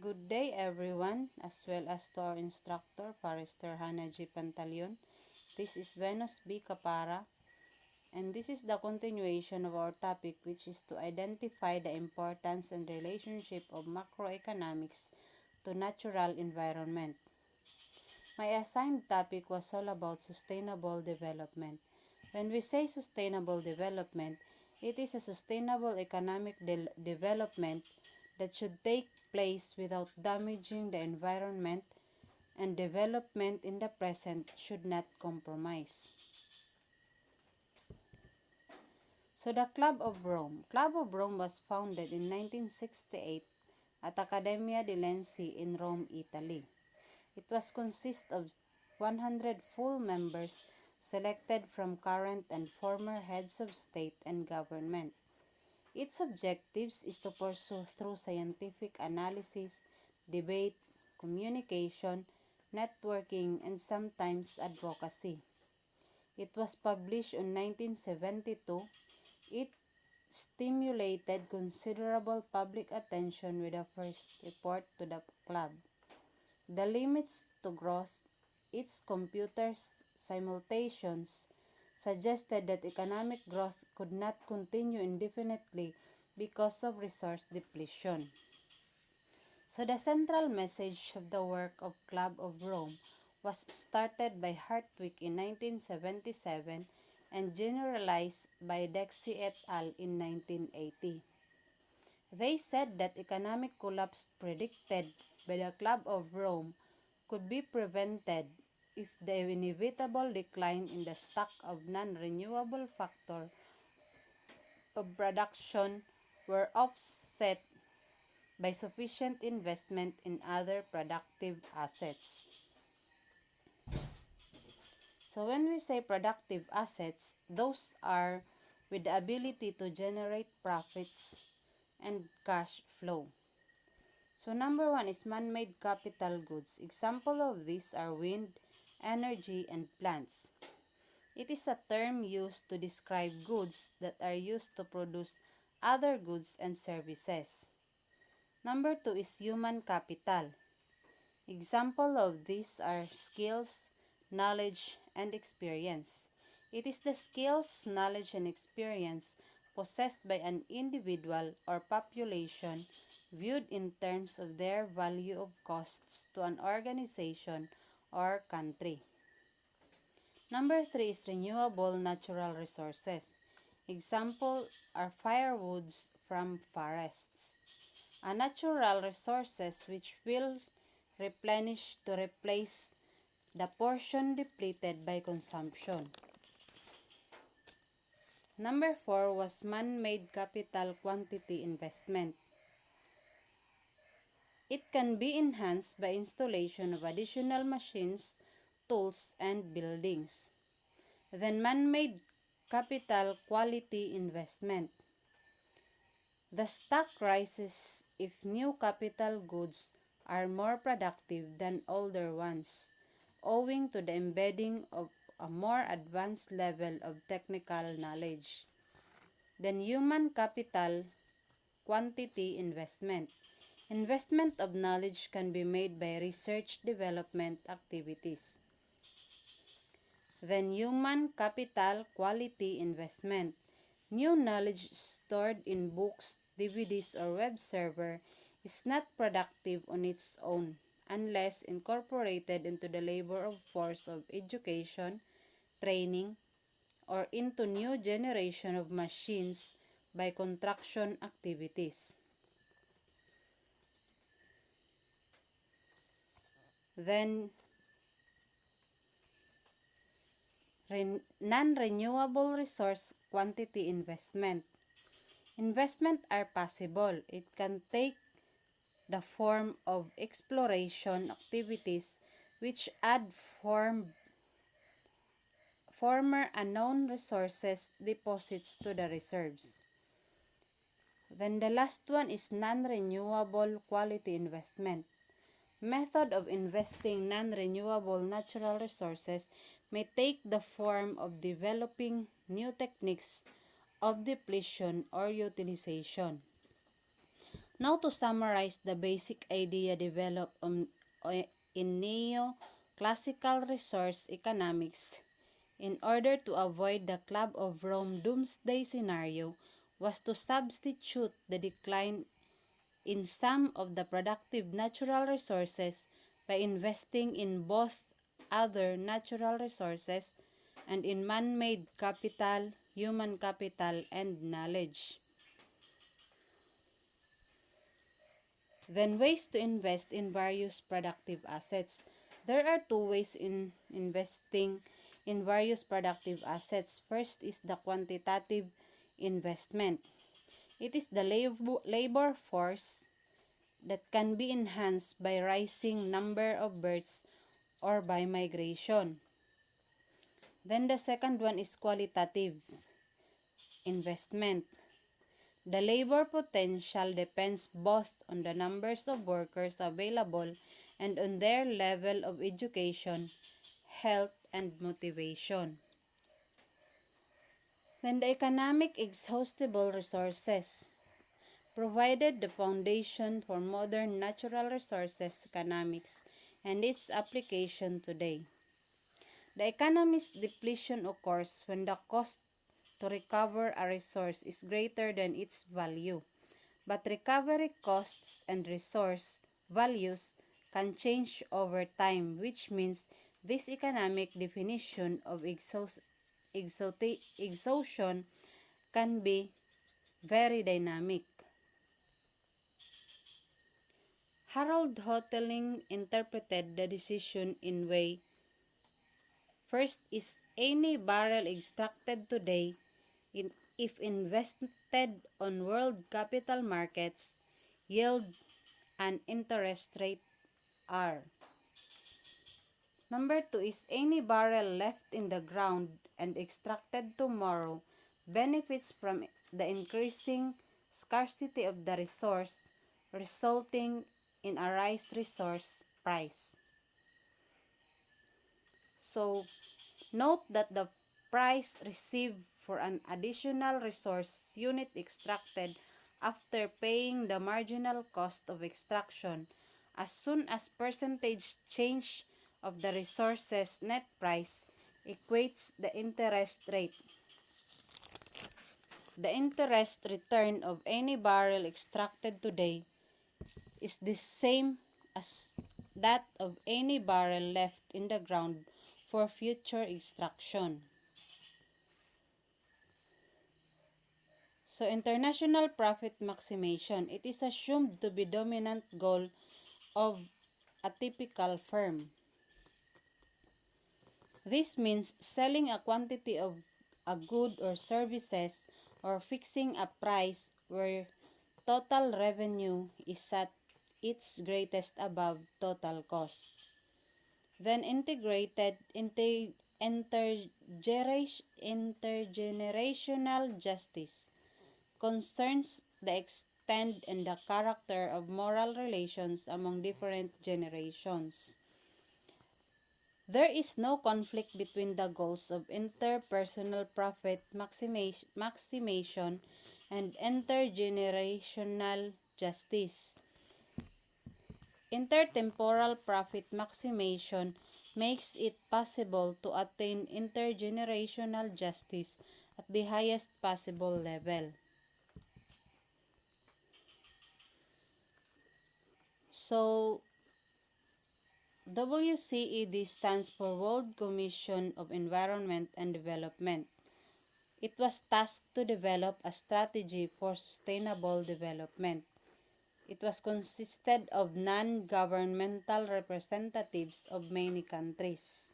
Good day everyone, as well as to our instructor, Forester Hannah G. Pantaleon. This is Venus B. Capara, and this is the continuation of our topic, which is to identify the importance and relationship of macroeconomics to natural environment. My assigned topic was all about sustainable development. When we say sustainable development, it is a sustainable economic development that should take place without damaging the environment, and development in the present should not compromise. So the Club of Rome. Club of Rome was founded in 1968 at Accademia di Lenzi in Rome, Italy. It was consist of 100 full members selected from current and former heads of state and government. Its objectives is to pursue through scientific analysis, debate, communication, networking, and sometimes advocacy. It was published in 1972. It stimulated considerable public attention with the first report to the club. The limits to growth, its computers simultations suggested that economic growth could not continue indefinitely because of resource depletion. So the central message of the work of Club of Rome was started by Hartwig in 1977 and generalized by Dexy et al. In 1980. They said that economic collapse predicted by the Club of Rome could be prevented if the inevitable decline in the stock of non-renewable factor of production were offset by sufficient investment in other productive assets. So when we say productive assets, those are with the ability to generate profits and cash flow. So number one is man-made capital goods. Example of these are wind, energy, and plants. It is a term used to describe goods that are used to produce other goods and services. Number two is human capital. Example of these are skills, knowledge, and experience. It is the skills, knowledge, and experience possessed by an individual or population viewed in terms of their value of costs to an organization or country. Number three is renewable natural resources. Example are firewoods from forests. A natural resources which will replenish to replace the portion depleted by consumption. Number four was man-made capital quantity investment. It can be enhanced by installation of additional machines, tools, and buildings. Then man-made capital quality investment. The stock rises if new capital goods are more productive than older ones, owing to the embedding of a more advanced level of technical knowledge. Then human capital quantity investment. Investment of knowledge can be made by research development activities. Then human capital quality investment. New knowledge stored in books, DVDs, or web server is not productive on its own unless incorporated into the labor of force of education, training, or into new generation of machines by contraction activities. Then non-renewable resource quantity investment. Investment are possible. It can take the form of exploration activities which add former unknown resources deposits to the reserves. Then the last one is non-renewable quality investment. Method of investing non-renewable natural resources may take the form of developing new techniques of depletion or utilization. Now to summarize the basic idea developed in neo-classical resource economics in order to avoid the Club of Rome doomsday scenario was to substitute the decline in some of the productive natural resources by investing in both other natural resources and in man-made capital, human capital, and knowledge. Then ways to invest in various productive assets. There are two ways in investing in various productive assets. First is the quantitative investment. It is the labor force that can be enhanced by rising number of births or by migration. Then the second one is qualitative investment. The labor potential depends both on the numbers of workers available and on their level of education, health, and motivation. Then the economic exhaustible resources provided the foundation for modern natural resources economics and its application today. The economy's depletion occurs when the cost to recover a resource is greater than its value. But recovery costs and resource values can change over time, which means this economic definition of exhaustion can be very dynamic. Harold Hotelling interpreted the decision in way. First is any barrel extracted today, if invested on world capital markets, yield and interest rate are. Number 2 is any barrel left in the ground and extracted tomorrow benefits from the increasing scarcity of the resource, resulting in a rise resource price. So, note that the price received for an additional resource unit extracted after paying the marginal cost of extraction as soon as percentage change of the resource's net price equates the interest rate. The interest return of any barrel extracted today is the same as that of any barrel left in the ground for future extraction. So, international profit maximization. It is assumed to be dominant goal of a typical firm. This means selling a quantity of a good or services or fixing a price where total revenue is at its greatest above total cost. Then intergenerational justice concerns the extent and the character of moral relations among different generations. There is no conflict between the goals of interpersonal profit maximization and intergenerational justice. Intertemporal profit maximization makes it possible to attain intergenerational justice at the highest possible level. So, WCED stands for World Commission of Environment and Development. It was tasked to develop a strategy for sustainable development. It was consisted of non-governmental representatives of many countries.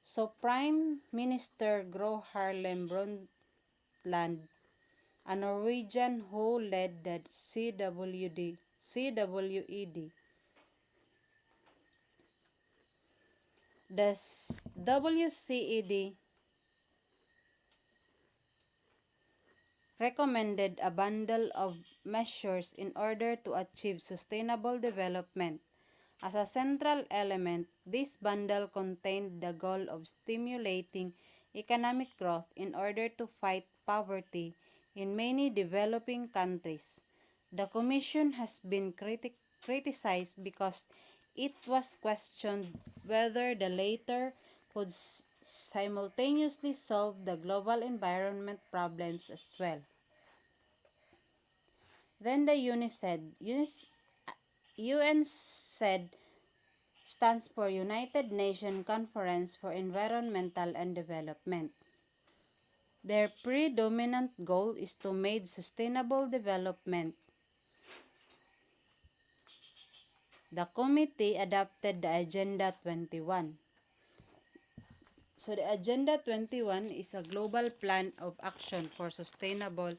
So, Prime Minister Gro Harlem Brundtland, a Norwegian who led the CWED, the WCED recommended a bundle of measures in order to achieve sustainable development. As a central element, this bundle contained the goal of stimulating economic growth in order to fight poverty, in many developing countries. The Commission has been criticized because it was questioned whether the latter could simultaneously solve the global environment problems as well. Then the UNCED stands for United Nations Conference for Environmental and Development. Their predominant goal is to make sustainable development. The committee adopted the Agenda 21. So the Agenda 21 is a global plan of action for sustainable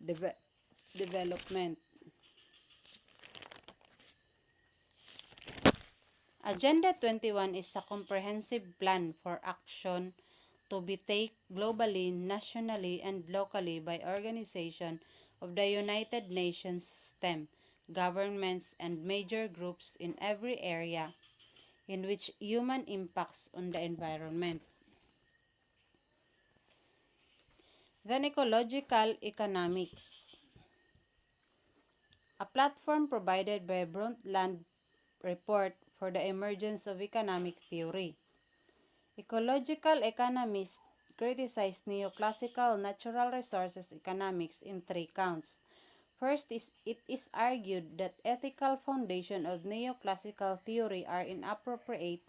development. Agenda 21 is a comprehensive plan for action to be taken globally, nationally, and locally by organizations of the United Nations system, governments, and major groups in every area in which human impacts on the environment. Then ecological economics. A platform provided by Brundtland Report for the emergence of economic theory. Ecological economists criticize neoclassical natural resources economics in three counts. First, it is argued that ethical foundation of neoclassical theory are inappropriate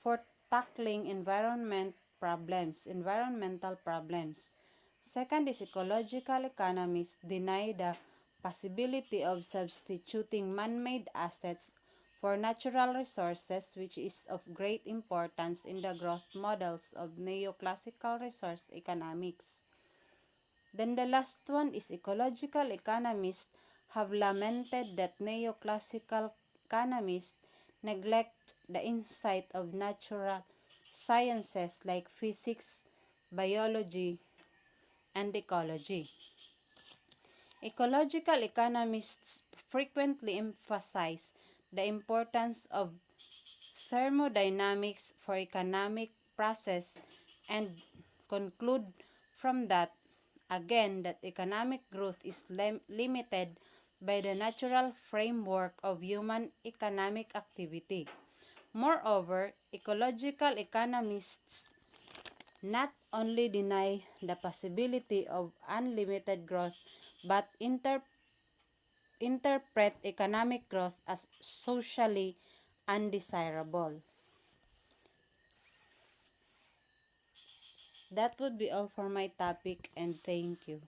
for tackling environmental problems. Second is ecological economists deny the possibility of substituting man-made assets for natural resources, which is of great importance in the growth models of neoclassical resource economics. Then the last one is ecological economists have lamented that neoclassical economists neglect the insight of natural sciences like physics, biology, and ecology. Ecological economists frequently emphasize the importance of thermodynamics for economic process and conclude from that, again, that economic growth is limited by the natural framework of human economic activity. Moreover, ecological economists not only deny the possibility of unlimited growth but interpret economic growth as socially undesirable. That would be all for my topic, and thank you.